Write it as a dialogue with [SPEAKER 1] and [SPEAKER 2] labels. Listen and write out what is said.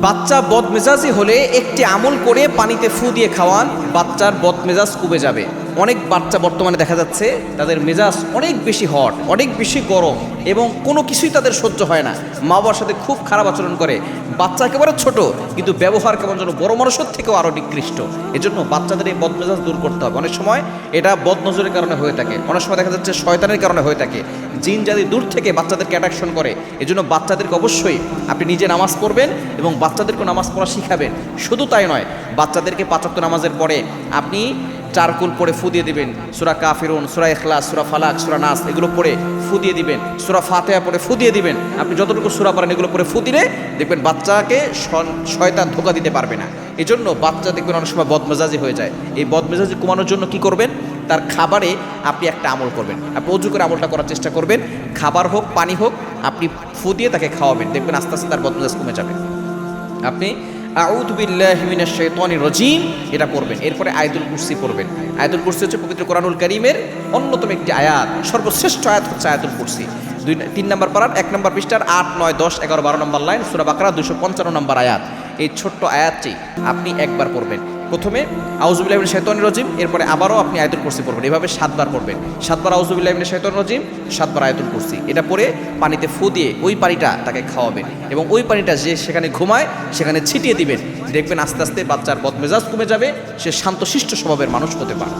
[SPEAKER 1] বাচ্চা বদমেজাজি হলে একটি আমল করে পানিতে ফু দিয়ে খাওয়ান, বাচ্চার বদমেজাজ কমে যাবে। অনেক বাচ্চা বর্তমানে দেখা যাচ্ছে তাদের মেজাজ অনেক বেশি হট, অনেক বেশি গরম এবং কোনো কিছুই তাদের সহ্য হয় না। মা বাবার সাথে খুব খারাপ আচরণ করে। বাচ্চা একেবারে ছোট কিন্তু ব্যবহার কেমন যেন বড় মানুষের থেকেও আরও নিকৃষ্ট। এজন্য বাচ্চাদের এই বদমেজাজ দূর করতে হবে। অনেক সময় এটা বদনজরের কারণে হয়ে থাকে, অনেক সময় দেখা যাচ্ছে শয়তানের কারণে হয়ে থাকে। জিন জাতি দূর থেকে বাচ্চাদেরকে অ্যাট্রাকশন করে। এজন্য বাচ্চাদেরকে অবশ্যই আপনি নিজে নামাজ পড়বেন এবং বাচ্চাদেরকে নামাজ পড়া শিখাবেন। শুধু তাই নয়, বাচ্চাদেরকে ৫ ওয়াক্ত নামাজের পরে আপনি চারকুল পড়ে ফু দিয়ে দিবেন। সূরা কাফিরুন, সূরা ইখলাস, সূরা ফালাক, সূরা নাস এগুলো পড়ে ফু দিয়ে দিবেন। সূরা ফাতিহা পড়ে ফু দিয়ে দিবেন। আপনি যতটুকু সূরা পড়েন এগুলো পড়ে ফু দিলে দেখবেন বাচ্চাকে শয়তান ধোঁকা দিতে পারবে না। এজন্য বাচ্চা দেখবেন অনেক সময় বদমেজাজি হয়ে যায়। এই বদমেজাজি কমানোর জন্য কি করবেন? তার খাবারে আপনি একটা আমল করবেন। আপনি অজু করে আমলটা করার চেষ্টা করবেন। খাবার হোক, পানি হোক, আপনি ফু দিয়ে তাকে খাওয়াবেন। দেখবেন আস্তে আস্তে তার বদমেজাজ কমে যাবে। আপনি আউযু বিল্লাহি মিনাশ শাইতানির রাজীম এটা পড়বেন। এরপরে আয়াতুল কুরসি পড়বেন। আয়াতুল কুরসি হচ্ছে পবিত্র কোরআনুল কারীমের অন্যতম একটি আয়াত। সর্বশ্রেষ্ঠ আয়াত হচ্ছে আয়াতুল কুরসি। ৩ নম্বর পারার ১ নম্বর পৃষ্ঠার ৮, ৯, ১০, ১১, ১২ নম্বর লাইন, সূরা বাকারা ২৫৫ নম্বর আয়াত। এই ছোট্ট আয়াতটি আপনি একবার পড়বেন। প্রথমে আউযু বিল্লাহি মিনাশ শাইতানির রাজীম, এরপরে আবারও আপনি আয়াতুল কুরসি পড়বেন। এভাবে ৭ বার পড়বেন। ৭ বার আউযু বিল্লাহি মিনাশ শাইতানির রাজীম, ৭ বার আয়াতুল কুরসি। এটা পড়ে পানিতে ফু দিয়ে ওই পানিটা তাকে খাওয়াবেন এবং ওই পানিটা যে সেখানে ঘুমায় সেখানে ছিটিয়ে দিবেন। দেখবেন আস্তে আস্তে বাচ্চার বদমেজাজ কমে যাবে, সে শান্তশিষ্ট স্বভাবের মানুষ হতে পারে।